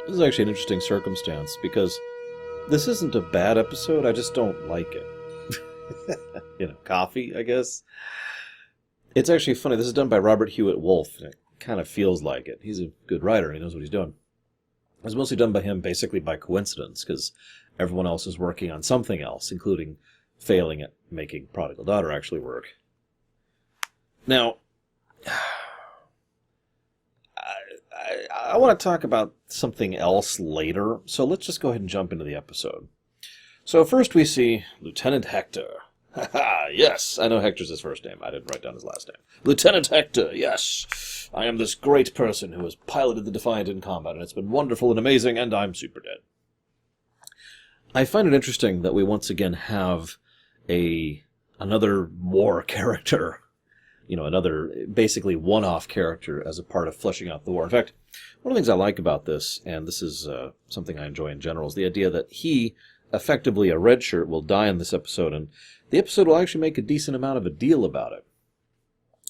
This is actually an interesting circumstance, because this isn't a bad episode, I just don't like it. Coffee, I guess. It's actually funny, this is done by Robert Hewitt Wolfe, and it kind of feels like it. He's a good writer, he knows what he's doing. It was mostly done by him basically by coincidence, because everyone else is working on something else, including failing at making Prodigal Daughter actually work. Now, I want to talk about something else later, so let's just go ahead and jump into the episode. So first we see Lieutenant Hector. Haha, yes, I know Hector's his first name. I didn't write down his last name. Lieutenant Hector, yes. I am this great person who has piloted the Defiant in combat, and it's been wonderful and amazing, and I'm super dead. I find it interesting that we once again have another war character, another basically one-off character as a part of fleshing out the war. In fact, one of the things I like about this, and this is something I enjoy in general, is the idea that he, effectively a red shirt, will die in this episode, and the episode will actually make a decent amount of a deal about it.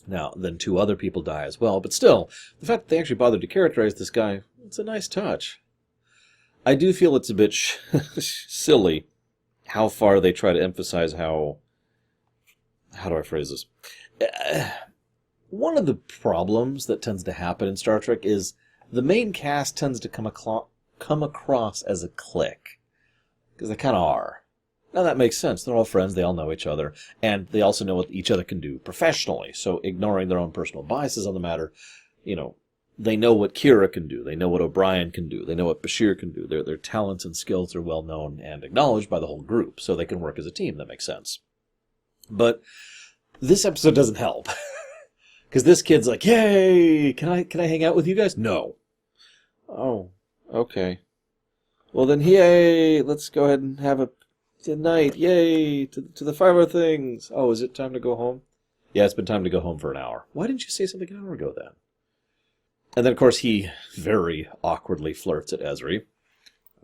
Now, then 2 other people die as well, but still, the fact that they actually bothered to characterize this guy, it's a nice touch. I do feel it's a bit silly how far they try to emphasize how do I phrase this? One of the problems that tends to happen in Star Trek is the main cast tends to come across as a clique. Because they kind of are. Now that makes sense. They're all friends, they all know each other, and they also know what each other can do professionally. So ignoring their own personal biases on the matter, they know what Kira can do, they know what O'Brien can do, they know what Bashir can do. Their talents and skills are well known and acknowledged by the whole group, so they can work as a team. That makes sense. But this episode doesn't help. Because this kid's like, yay, can I hang out with you guys? No. Oh, okay. Well then, yay, let's go ahead and have a night, yay, to the fire things. Oh, is it time to go home? Yeah, it's been time to go home for an hour. Why didn't you say something an hour ago then? And then, of course, he very awkwardly flirts at Ezri.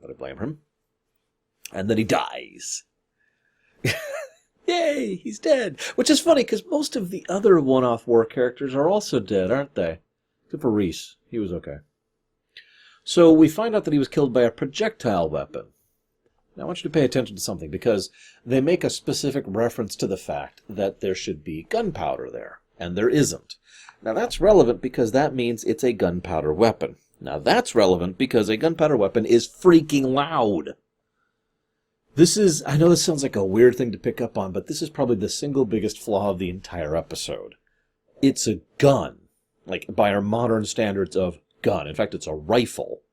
I don't blame him. And then he dies. Yay, he's dead. Which is funny, because most of the other one-off war characters are also dead, aren't they? Except for Reese. He was okay. So we find out that he was killed by a projectile weapon. Now I want you to pay attention to something, because they make a specific reference to the fact that there should be gunpowder there, and there isn't. Now that's relevant because that means it's a gunpowder weapon. Now that's relevant because a gunpowder weapon is freaking loud. I know this sounds like a weird thing to pick up on, but this is probably the single biggest flaw of the entire episode. It's a gun, like by our modern standards of gun. In fact, it's a rifle,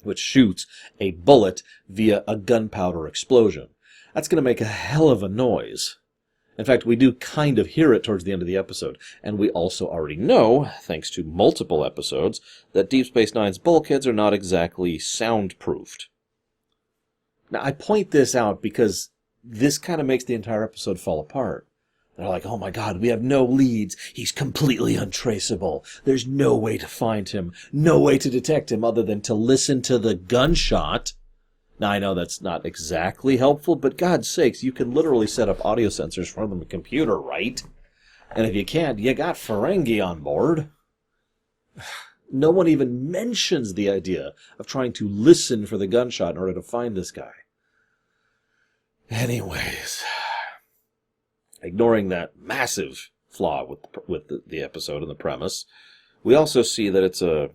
which shoots a bullet via a gunpowder explosion. That's going to make a hell of a noise. In fact, we do kind of hear it towards the end of the episode, and we also already know, thanks to multiple episodes, that Deep Space Nine's bulkheads are not exactly soundproofed. Now, I point this out because this kind of makes the entire episode fall apart. They're like, oh my god, we have no leads. He's completely untraceable. There's no way to find him. No way to detect him other than to listen to the gunshot. Now, I know that's not exactly helpful, but God's sakes, you can literally set up audio sensors from the computer, right? And if you can't, you got Ferengi on board. No one even mentions the idea of trying to listen for the gunshot in order to find this guy. Anyways, ignoring that massive flaw with the episode and the premise, we also see that it's a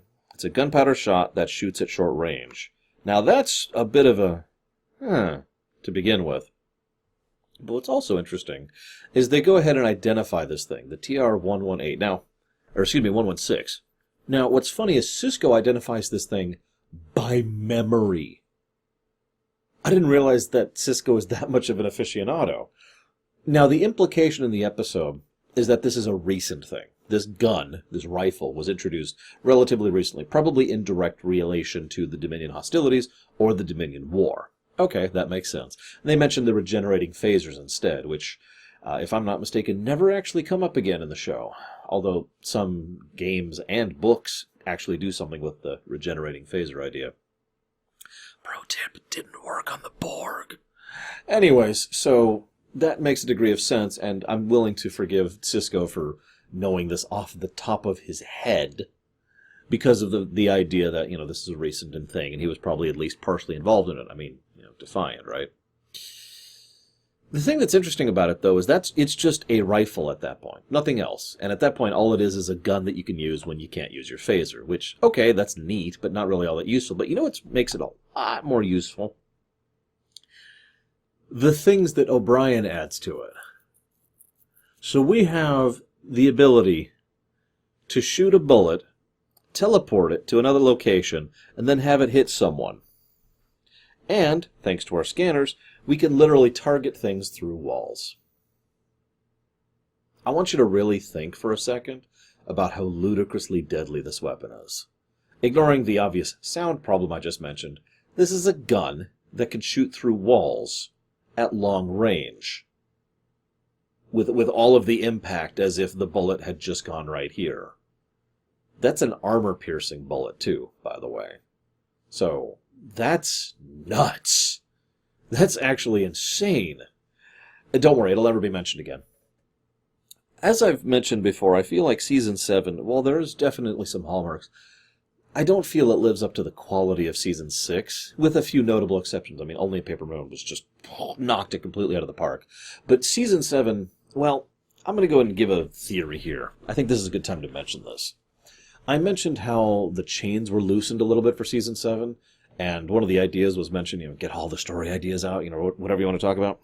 gunpowder shot that shoots at short range. Now that's a bit of a to begin with. But what's also interesting is they go ahead and identify this thing, the TR-118. 116. Now, what's funny is Sisko identifies this thing by memory. I didn't realize that Sisko is that much of an aficionado. Now, the implication in the episode is that this is a recent thing. This gun, this rifle, was introduced relatively recently, probably in direct relation to the Dominion hostilities or the Dominion War. Okay, that makes sense. And they mentioned the regenerating phasers instead, which, if I'm not mistaken, never actually come up again in the show. Although some games and books actually do something with the regenerating phaser idea. Pro tip, it didn't work on the Borg. Anyways, so that makes a degree of sense, and I'm willing to forgive Sisko for knowing this off the top of his head. because of the idea that, this is a recent thing, and he was probably at least partially involved in it. I mean, Defiant, right? The thing that's interesting about it, though, is it's just a rifle at that point. Nothing else. And at that point, all it is a gun that you can use when you can't use your phaser, which, okay, that's neat, but not really all that useful. But you know what makes it a lot more useful? The things that O'Brien adds to it. So we have the ability to shoot a bullet, teleport it to another location, and then have it hit someone. And, thanks to our scanners, we can literally target things through walls. I want you to really think for a second about how ludicrously deadly this weapon is. Ignoring the obvious sound problem I just mentioned, this is a gun that can shoot through walls at long range, with all of the impact as if the bullet had just gone right here. That's an armor-piercing bullet, too, by the way. So, that's nuts. That's actually insane. And don't worry, it'll never be mentioned again. As I've mentioned before, I feel like Season 7, while there is definitely some hallmarks, I don't feel it lives up to the quality of Season 6, with a few notable exceptions. I mean, Only a Paper Moon was just knocked it completely out of the park. But Season 7, well, I'm going to go ahead and give a theory here. I think this is a good time to mention this. I mentioned how the chains were loosened a little bit for Season 7, and one of the ideas was mentioned, get all the story ideas out, whatever you want to talk about.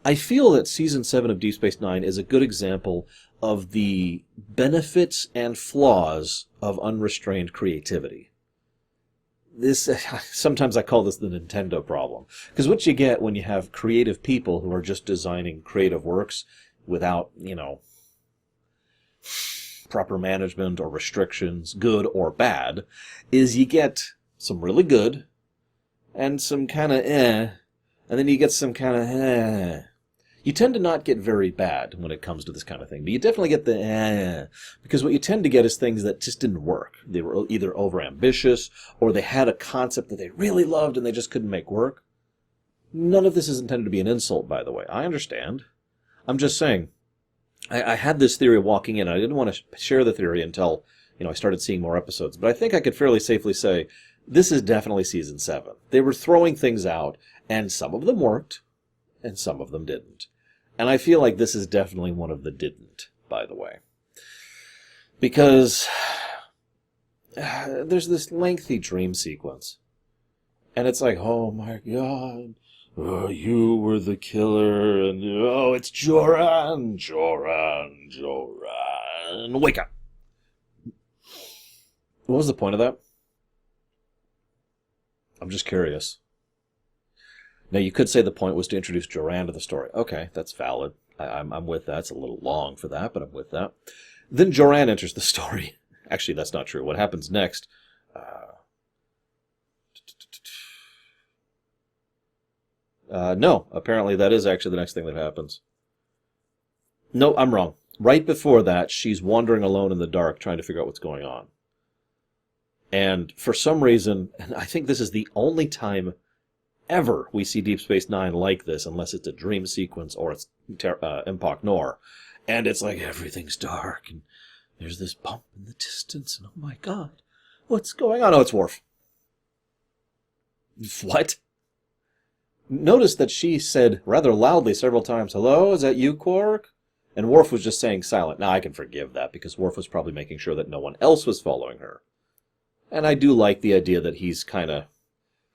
I feel that Season 7 of Deep Space Nine is a good example of the benefits and flaws of unrestrained creativity. Sometimes I call this the Nintendo problem. Because what you get when you have creative people who are just designing creative works without, proper management or restrictions, good or bad, is you get some really good and some kind of and then you get some kind of You tend to not get very bad when it comes to this kind of thing, but you definitely get the because what you tend to get is things that just didn't work. They were either overambitious, or they had a concept that they really loved and they just couldn't make work. None of this is intended to be an insult, by the way. I understand. I'm just saying, I had this theory walking in. I didn't want to share the theory until, I started seeing more episodes. But I think I could fairly safely say this is definitely Season 7. They were throwing things out, and some of them worked, and some of them didn't. And I feel like this is definitely one of the didn't, by the way. Because there's this lengthy dream sequence. And it's like, oh my god, you were the killer, and it's Joran, wake up. What was the point of that? I'm just curious. Now, you could say the point was to introduce Joran to the story. Okay, that's valid. I'm with that. It's a little long for that, but I'm with that. Then Joran enters the story. Actually, that's not true. What happens next? No, apparently that is actually the next thing that happens. No, I'm wrong. Right before that, she's wandering alone in the dark trying to figure out what's going on. And for some reason, and I think this is the only time ever we see Deep Space Nine like this, unless it's a dream sequence or it's Impact Nor. And it's like everything's dark, and there's this bump in the distance, and oh my god, what's going on? Oh, it's Worf. What? Notice that she said rather loudly several times, hello, is that you, Quark? And Worf was just saying silent. Now, I can forgive that, because Worf was probably making sure that no one else was following her. And I do like the idea that he's kind of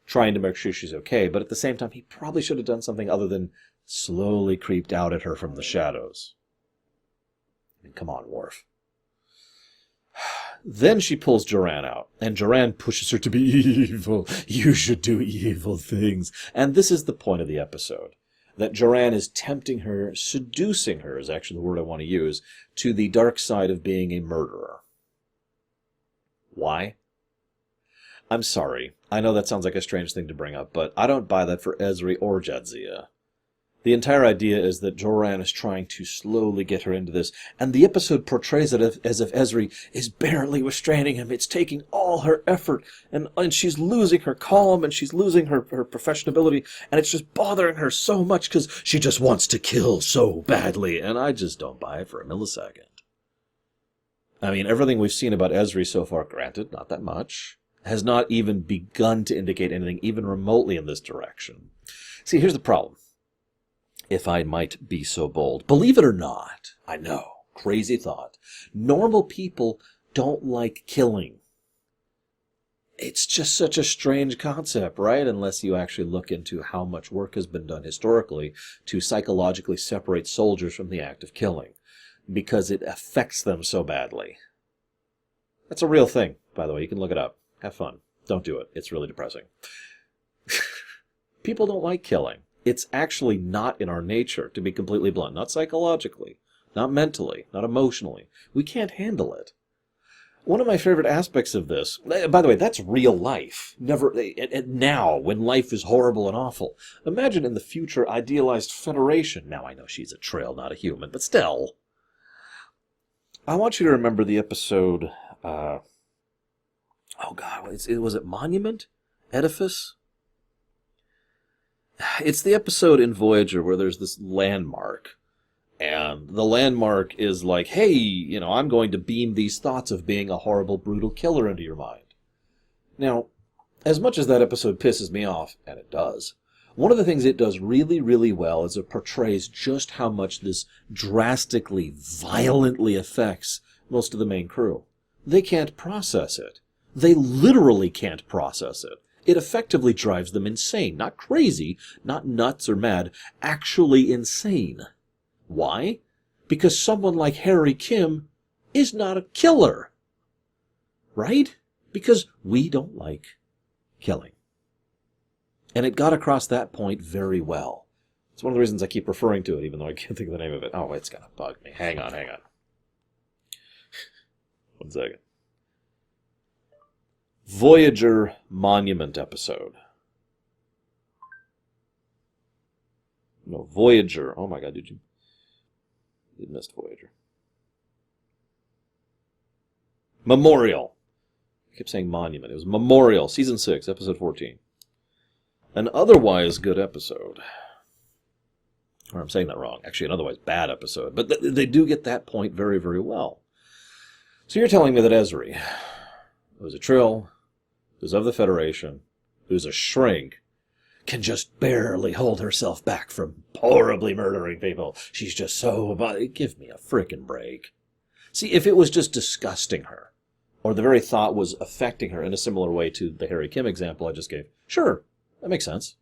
trying to make sure she's okay, but at the same time, he probably should have done something other than slowly creeped out at her from the shadows. I mean, come on, Worf. Then she pulls Joran out, and Joran pushes her to be evil. You should do evil things. And this is the point of the episode, that Joran is tempting her, seducing her, is actually the word I want to use, to the dark side of being a murderer. Why? I'm sorry. I know that sounds like a strange thing to bring up, but I don't buy that for Ezri or Jadzia. The entire idea is that Joran is trying to slowly get her into this, and the episode portrays it as if Ezri is barely restraining him. It's taking all her effort, and she's losing her calm, and she's losing her professionability, and it's just bothering her so much because she just wants to kill so badly, and I just don't buy it for a millisecond. I mean, everything we've seen about Ezri so far, granted, not that much, has not even begun to indicate anything even remotely in this direction. See, here's the problem. If I might be so bold. Believe it or not, I know, crazy thought, normal people don't like killing. It's just such a strange concept, right? Unless you actually look into how much work has been done historically to psychologically separate soldiers from the act of killing, because it affects them so badly. That's a real thing, by the way. You can look it up. Have fun. Don't do it. It's really depressing. People don't like killing. It's actually not in our nature, to be completely blunt. Not psychologically, not mentally, not emotionally. We can't handle it. One of my favorite aspects of this, by the way, that's real life. Never, now, when life is horrible and awful. Imagine in the future idealized Federation. Now, I know she's a Trill, not a human, but still. I want you to remember the episode, oh God, was it Monument? Edifice? It's the episode in Voyager where there's this landmark. And the landmark is like, hey, I'm going to beam these thoughts of being a horrible, brutal killer into your mind. Now, as much as that episode pisses me off, and it does, one of the things it does really, really well is it portrays just how much this drastically, violently affects most of the main crew. They can't process it. They literally can't process it. It effectively drives them insane. Not crazy, not nuts or mad, actually insane. Why? Because someone like Harry Kim is not a killer. Right? Because we don't like killing. And it got across that point very well. It's one of the reasons I keep referring to it, even though I can't think of the name of it. Oh, it's gonna bug me. Hang on. 1 second. Voyager Monument episode. No, Voyager. Oh my God, did you? You missed Voyager. Memorial. I kept saying Monument. It was Memorial, Season 6, Episode 14. An otherwise good episode. Or I'm saying that wrong. Actually, an otherwise bad episode. But they do get that point very, very well. So you're telling me that Ezri, who was a Trill, who's of the Federation, who's a shrink, can just barely hold herself back from horribly murdering people. She's just so... Give me a frickin' break. See, if it was just disgusting her, or the very thought was affecting her in a similar way to the Harry Kim example I just gave, sure, that makes sense.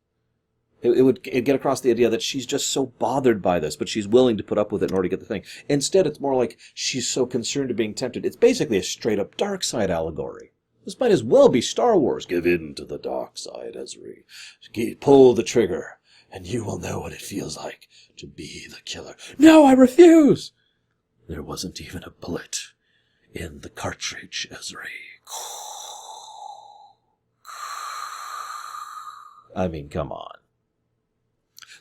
It'd get across the idea that she's just so bothered by this, but she's willing to put up with it in order to get the thing. Instead, it's more like she's so concerned of being tempted. It's basically a straight-up dark side allegory. This might as well be Star Wars. Give in to the dark side, Ezri. Pull the trigger, and you will know what it feels like to be the killer. No, I refuse! There wasn't even a bullet in the cartridge, Ezri. I mean, come on.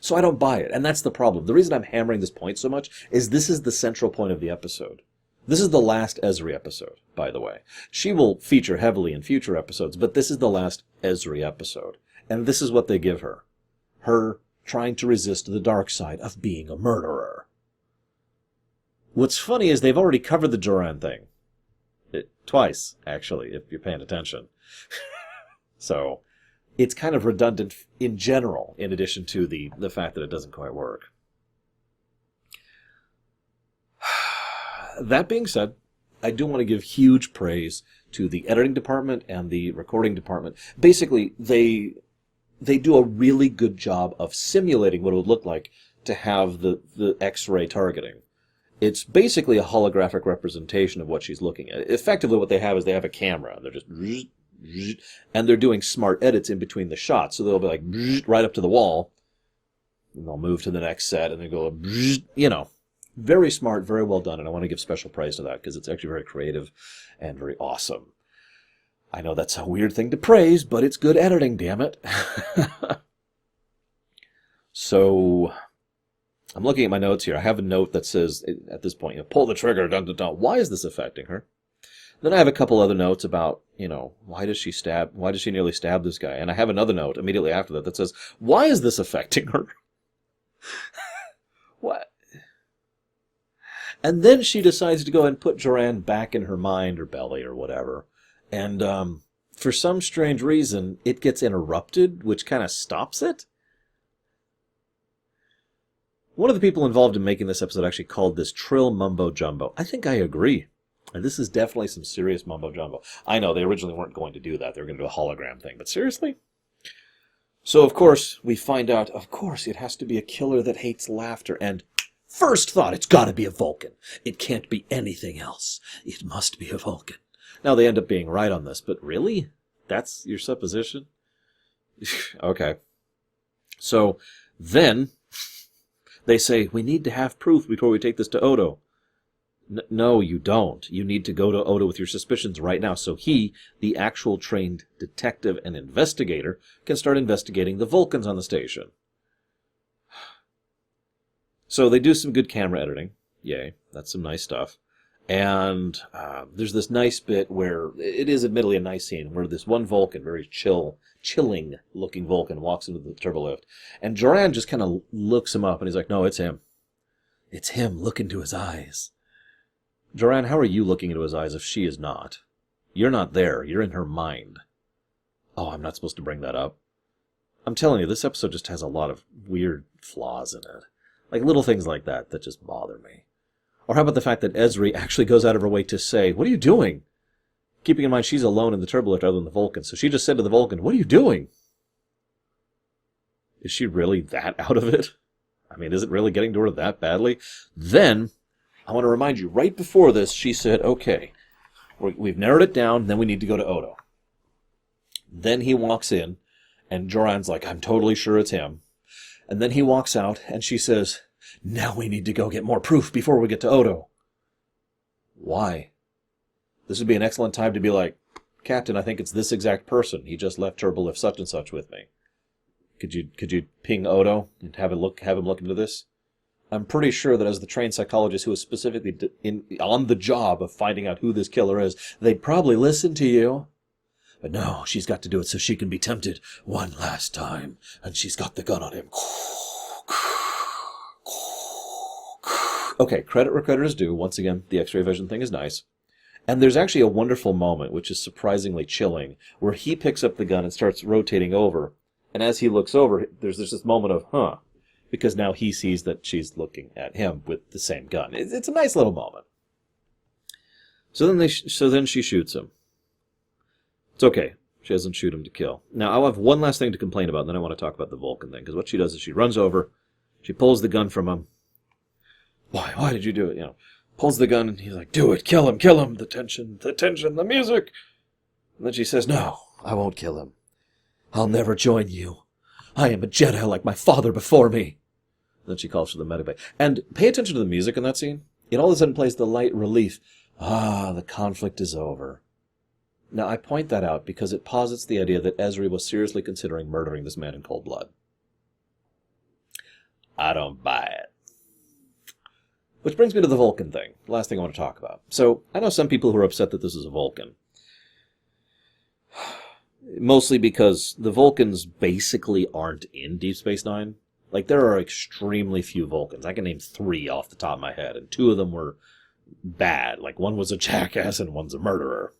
So I don't buy it, and that's the problem. The reason I'm hammering this point so much is this is the central point of the episode. This is the last Ezri episode, by the way. She will feature heavily in future episodes, but this is the last Ezri episode. And this is what they give her. Her trying to resist the dark side of being a murderer. What's funny is they've already covered the Joran thing. Twice, actually, if you're paying attention. So, it's kind of redundant in general, in addition to the fact that it doesn't quite work. That being said, I do want to give huge praise to the editing department and the recording department. Basically, they do a really good job of simulating what it would look like to have the X-ray targeting. It's basically a holographic representation of what she's looking at. Effectively, what they have is they have a camera, and they're just... and they're doing smart edits in between the shots. So they'll be like right up to the wall, and they'll move to the next set, and they go, very smart, very well done, and I want to give special praise to that because it's actually very creative and very awesome. I know that's a weird thing to praise, but it's good editing, damn it. So, I'm looking at my notes here. I have a note that says, at this point, pull the trigger, dun, dun, dun. Why is this affecting her? Then I have a couple other notes about, why does she nearly stab this guy? And I have another note immediately after that says, why is this affecting her? What? And then she decides to go and put Joran back in her mind or belly or whatever. And for some strange reason, it gets interrupted, which kind of stops it. One of the people involved in making this episode actually called this trill mumbo jumbo. I think I agree. And this is definitely some serious mumbo jumbo. I know they originally weren't going to do that. They were going to do a hologram thing. But seriously? So, of course, we find out, of course, it has to be a killer that hates laughter. And first thought, it's got to be a Vulcan. It can't be anything else. It must be a Vulcan. Now, they end up being right on this, but really? That's your supposition? Okay. So, then they say, we need to have proof before we take this to Odo. No, you don't. You need to go to Odo with your suspicions right now, so he, the actual trained detective and investigator, can start investigating the Vulcans on the station. So they do some good camera editing. Yay, that's some nice stuff. And there's this nice bit where, it is admittedly a nice scene, where this one Vulcan, very chilling-looking Vulcan, walks into the turbolift. And Joran just kind of looks him up, and he's like, no, it's him. It's him. Look into his eyes. Joran, how are you looking into his eyes if she is not? You're not there. You're in her mind. Oh, I'm not supposed to bring that up. I'm telling you, this episode just has a lot of weird flaws in it. Like little things like that just bother me. Or how about the fact that Ezri actually goes out of her way to say, what are you doing? Keeping in mind she's alone in the turbolift other than the Vulcan. So she just said to the Vulcan, what are you doing? Is she really that out of it? I mean, is it really getting to her that badly? Then, I want to remind you, right before this, she said, okay, we've narrowed it down, then we need to go to Odo. Then he walks in, and Joran's like, I'm totally sure it's him. And then he walks out, and she says, now we need to go get more proof before we get to Odo. Why? This would be an excellent time to be like, Captain, I think it's this exact person. He just left turbolift such and such with me. Could you ping Odo and have him look into this? I'm pretty sure that as the trained psychologist who is specifically on the job of finding out who this killer is, they'd probably listen to you. But no, she's got to do it so she can be tempted one last time. And she's got the gun on him. Okay, credit where credit is due. Once again, the X-ray vision thing is nice. And there's actually a wonderful moment, which is surprisingly chilling, where he picks up the gun and starts rotating over. And as he looks over, there's this moment of, huh, because now he sees that she's looking at him with the same gun. It's a nice little moment. So then she shoots him. It's okay. She doesn't shoot him to kill. Now, I'll have one last thing to complain about, and then I want to talk about the Vulcan thing, because what she does is she runs over, she pulls the gun from him. Why did you do it? You know, pulls the gun, and he's like, do it, kill him, the tension, the music. And then she says, no, I won't kill him. I'll never join you. I am a Jedi like my father before me. And then she calls for the medibay. And pay attention to the music in that scene. It all of a sudden plays the light relief. Ah, the conflict is over. Now, I point that out because it posits the idea that Ezri was seriously considering murdering this man in cold blood. I don't buy it. Which brings me to the Vulcan thing. The last thing I want to talk about. So, I know some people who are upset that this is a Vulcan. Mostly because the Vulcans basically aren't in Deep Space Nine. Like, there are extremely few Vulcans. I can name 3 off the top of my head, and 2 of them were bad. Like, one was a jackass and one's a murderer.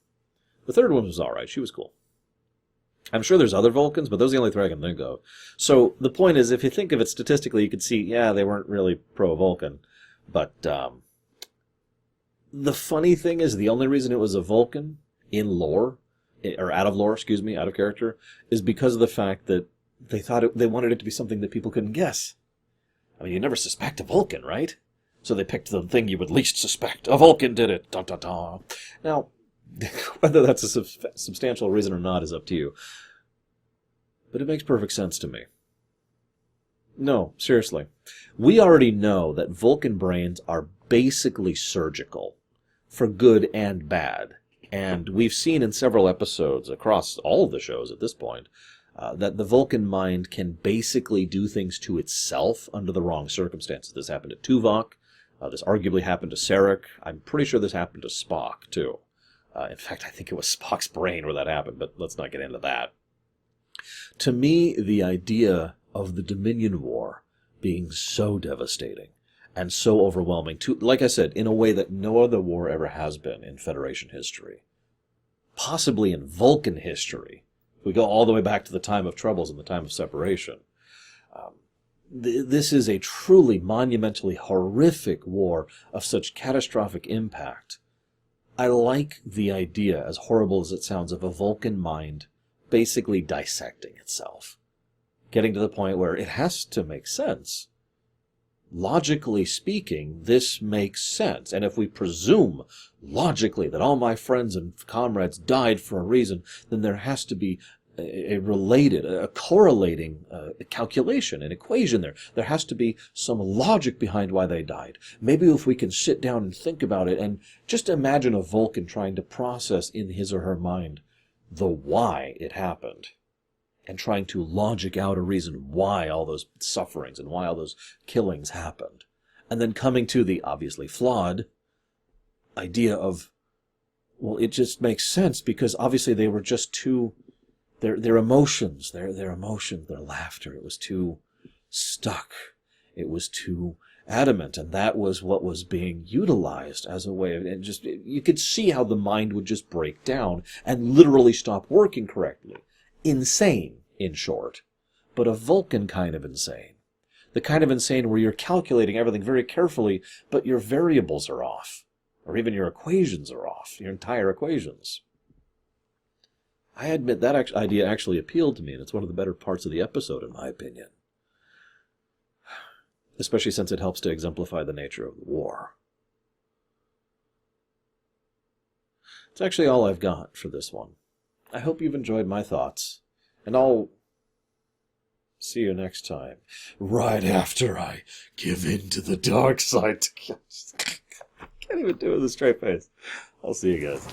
The third one was alright. She was cool. I'm sure there's other Vulcans, but those are the only 3 I can think of. So, the point is, if you think of it statistically, you could see, yeah, they weren't really pro-Vulcan. But, the funny thing is, the only reason it was a Vulcan in lore, or out of character, is because of the fact that they wanted it to be something that people couldn't guess. I mean, you never suspect a Vulcan, right? So they picked the thing you would least suspect. A Vulcan did it. Dun, dun, dun. Now, whether that's a substantial reason or not is up to you. But it makes perfect sense to me. No, seriously. We already know that Vulcan brains are basically surgical, for good and bad. And we've seen in several episodes, across all of the shows at this point, that the Vulcan mind can basically do things to itself under the wrong circumstances. This happened to Tuvok. This arguably happened to Sarek. I'm pretty sure this happened to Spock, too. In fact, I think it was Spock's brain where that happened, but let's not get into that. To me, the idea of the Dominion War being so devastating, and so overwhelming, to, like I said, in a way that no other war ever has been in Federation history. Possibly in Vulcan history. If we go all the way back to the time of Troubles and the time of separation. This is a truly monumentally horrific war of such catastrophic impact. I like the idea, as horrible as it sounds, of a Vulcan mind basically dissecting itself. Getting to the point where it has to make sense. Logically speaking, this makes sense. And if we presume, logically, that all my friends and comrades died for a reason, then there has to be a correlating calculation, an equation there. There has to be some logic behind why they died. Maybe if we can sit down and think about it and just imagine a Vulcan trying to process in his or her mind the why it happened and trying to logic out a reason why all those sufferings and why all those killings happened. And then coming to the obviously flawed idea of, well, it just makes sense because obviously they were just too... Their emotions, their emotion, their laughter, it was too stuck. It was too adamant, and that was what was being utilized as a way of, and just, you could see how the mind would just break down and literally stop working correctly. Insane, in short, but a Vulcan kind of insane. The kind of insane where you're calculating everything very carefully, but your variables are off, or even your equations are off, your entire equations. I admit that idea actually appealed to me, and it's one of the better parts of the episode, in my opinion. Especially since it helps to exemplify the nature of the war. It's actually all I've got for this one. I hope you've enjoyed my thoughts, and I'll see you next time, right after I give in to the dark side. I can't even do it with a straight face. I'll see you guys.